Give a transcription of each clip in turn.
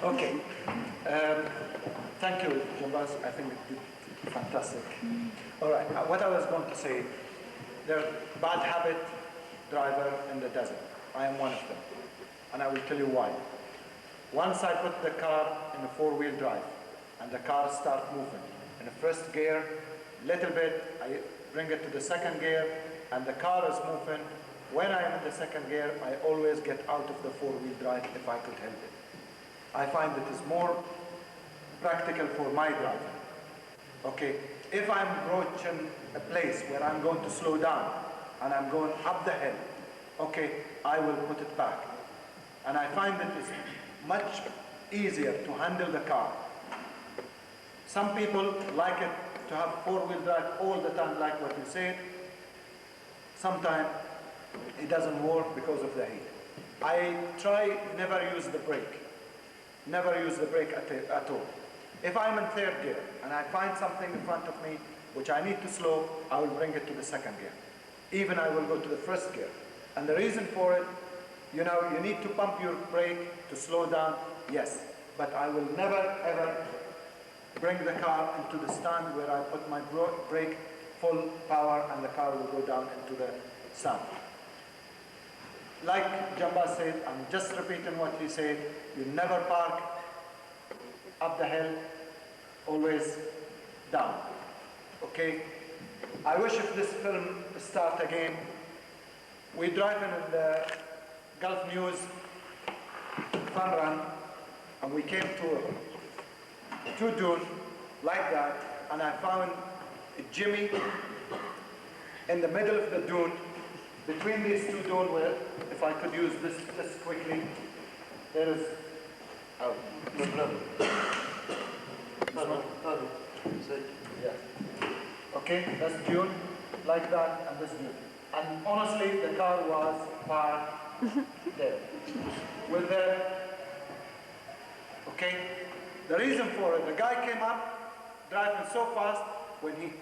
Okay. Thank you, Jambas. I think it did fantastic. All right. What I was going to say, there are bad habit driver in the desert. I am one of them. And I will tell you why. Once I put the car in a four-wheel drive and the car starts moving in the first gear, little bit, I bring it to the second gear and the car is moving. When I am in the second gear, I always get out of the four-wheel drive if I could help it. I find it is more practical for my driving. Okay, if I'm approaching a place where I'm going to slow down and I'm going up the hill, okay, I will put it back. And I find it is much easier to handle the car. Some people like it to have four-wheel drive all the time, like what you said. Sometimes it doesn't work because of the heat. I try never use the brake. Never use the brake at all. If I'm in third gear and I find something in front of me which I need to slow, I will bring it to the second gear. Even I will go to the first gear. And the reason for it, you know, you need to pump your brake to slow down, yes. But I will never ever bring the car into the stand where I put my brake full power and the car will go down into the stand. Like Jamba said, I'm just repeating what he said, you never park up the hill, always down, okay? I wish if this film start again. We driving in the Gulf News fun run and we came to two dunes like that and I found Jimmy in the middle of the dune. Between these two dunes, where, if I could use this just quickly, there is, oh, no problem. Yeah. Okay, that's dune, like that, and this dune. And honestly, the car was parked there. With the, okay, the reason for it, the guy came up, driving so fast, when he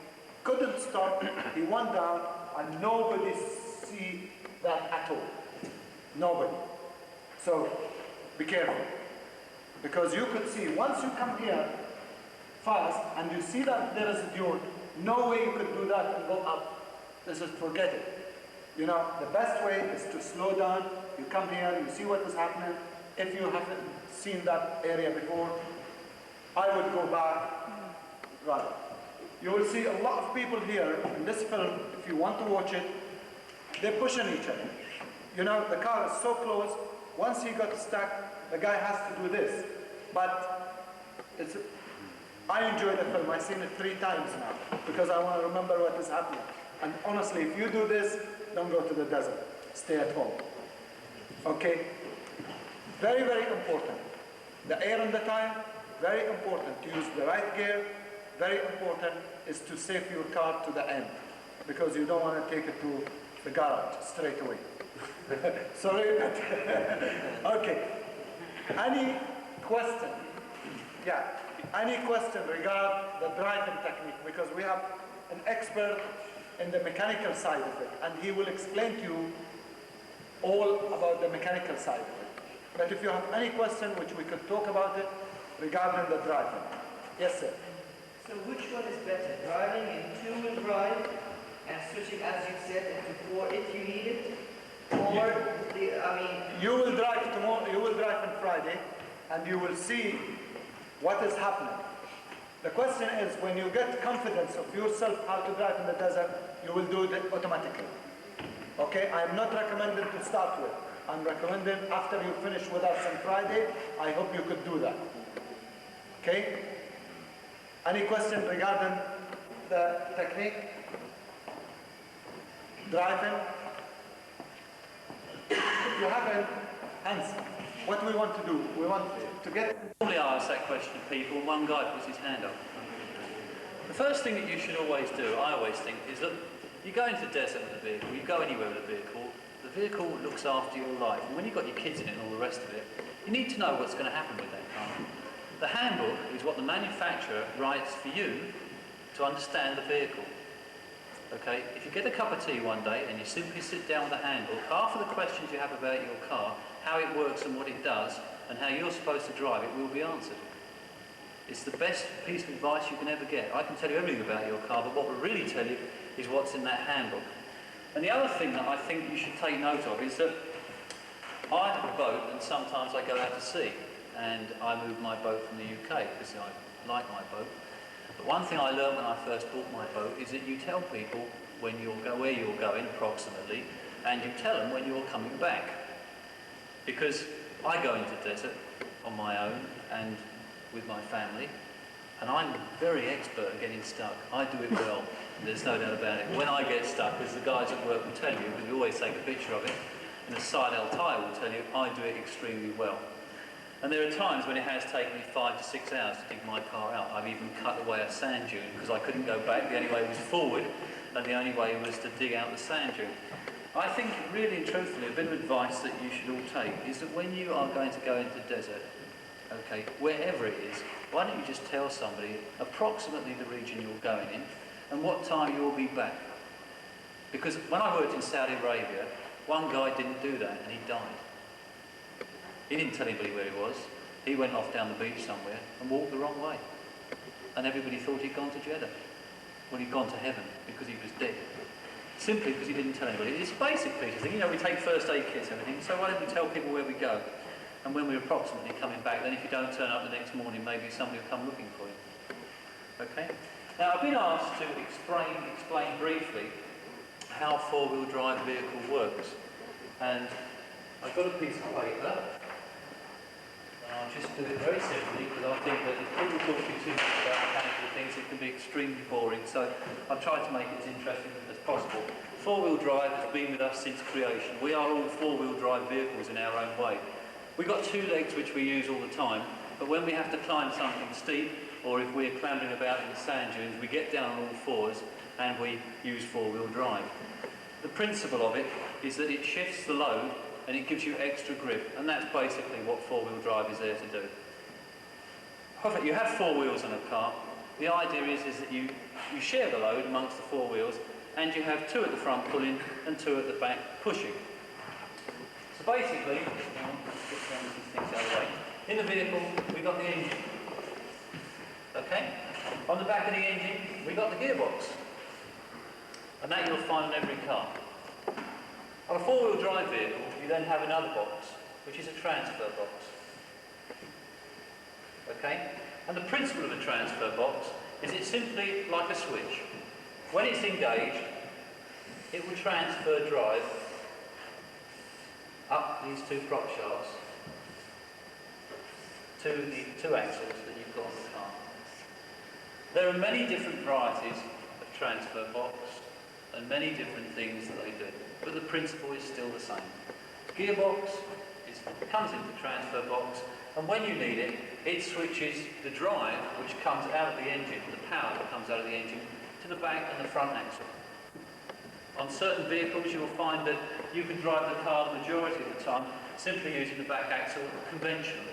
couldn't stop, he went down, and nobody see that at all. Nobody. So be careful. Because you could see, once you come here fast and you see that there is a dune, no way you could do that and go up. This is forget it. You know, the best way is to slow down. You come here, you see what is happening. If you haven't seen that area before, I would go back. Right. You will see a lot of people here in this film, if you want to watch it, they're pushing each other. You know, the car is so close, once he got stuck, the guy has to do this. But I enjoy the film. I've seen it 3 times now because I want to remember what is happening. And honestly, if you do this, don't go to the desert. Stay at home. Okay? Very, very important. The air in the tire, very important. To use the right gear, very important is to save your car to the end because you don't want to take it to the garage straight away. Sorry, but okay. Any question? Yeah. Any question regarding the driving technique? Because we have an expert in the mechanical side of it, and he will explain to you all about the mechanical side of it. But if you have any question which we could talk about it regarding the driving. Yes, sir. So which one is better, driving in two-wheel drive and switching, as you said, into 4 if you need it? Or, you will drive tomorrow, you will drive on Friday, and you will see what is happening. The question is, when you get confidence of yourself how to drive in the desert, you will do it automatically. Okay, I am not recommending to start with. I'm recommending after you finish with us on Friday, I hope you could do that. Okay? Any question regarding the technique? Driving? If you haven't, answer. What we want to do, we want to get... Normally I ask that question to people and one guy puts his hand up. The first thing that you should always do, I always think, is that you go into the desert with a vehicle, you go anywhere with a vehicle looks after your life. And when you've got your kids in it and all the rest of it, you need to know what's going to happen with that car. The handbook is what the manufacturer writes for you to understand the vehicle. Okay, if you get a cup of tea one day and you simply sit down with the handbook, half of the questions you have about your car, how it works and what it does, and how you're supposed to drive it will be answered. It's the best piece of advice you can ever get. I can tell you everything about your car, but what will really tell you is what's in that handbook. And the other thing that I think you should take note of is that I have a boat, and sometimes I go out to sea, and I move my boat from the UK because I like my boat. But one thing I learned when I first bought my boat is that you tell people where you're going approximately, and you tell them when you're coming back. Because I go into the desert on my own and with my family, and I'm very expert at getting stuck. I do it well, there's no doubt about it. When I get stuck, as the guys at work will tell you, because we always take a picture of it, and the Sidel Tyre will tell you, I do it extremely well. And there are times when it has taken me 5 to 6 hours to dig my car out. I've even cut away a sand dune because I couldn't go back. The only way was forward, and the only way was to dig out the sand dune. I think, really and truthfully, a bit of advice that you should all take is that when you are going to go into the desert, okay, wherever it is, why don't you just tell somebody approximately the region you're going in and what time you'll be back? Because when I worked in Saudi Arabia, one guy didn't do that and he died. He didn't tell anybody where he was. He went off down the beach somewhere and walked the wrong way. And everybody thought he'd gone to Jeddah. Well, he'd gone to heaven because he was dead. Simply because he didn't tell anybody. It's a basic piece of thing. You know, we take first aid kits and everything, so why don't we tell people where we go? And when we're approximately coming back, then if you don't turn up the next morning, maybe somebody will come looking for you. Okay? Now, I've been asked to explain briefly how four-wheel drive vehicle works. And I've got a piece of paper. I'll just do it very simply because I think that if people talk to you too much about mechanical things, it can be extremely boring. So I've tried to make it as interesting as possible. Four-wheel drive has been with us since creation. We are all four-wheel drive vehicles in our own way. We've got two legs which we use all the time, but when we have to climb something steep, or if we're clambering about in the sand dunes, we get down on all fours and we use four-wheel drive. The principle of it is that it shifts the load and it gives you extra grip, and that's basically what four-wheel drive is there to do. Perfect. You have four wheels on a car. The idea is that you share the load amongst the four wheels, and you have two at the front pulling and two at the back pushing. So basically, in the vehicle we've got the engine. Okay? On the back of the engine we've got the gearbox. And that you'll find on every car. On a four-wheel drive vehicle, you then have another box, which is a transfer box. Okay? And the principle of a transfer box is it's simply like a switch. When it's engaged, it will transfer drive up these two prop shafts to the two axles that you've got on the car. There are many different varieties of transfer box and many different things that they do, but the principle is still the same. Gearbox comes into the transfer box, and when you need it, it switches the drive, which comes out of the engine, the power that comes out of the engine, to the back and the front axle. On certain vehicles you will find that you can drive the car the majority of the time simply using the back axle conventionally.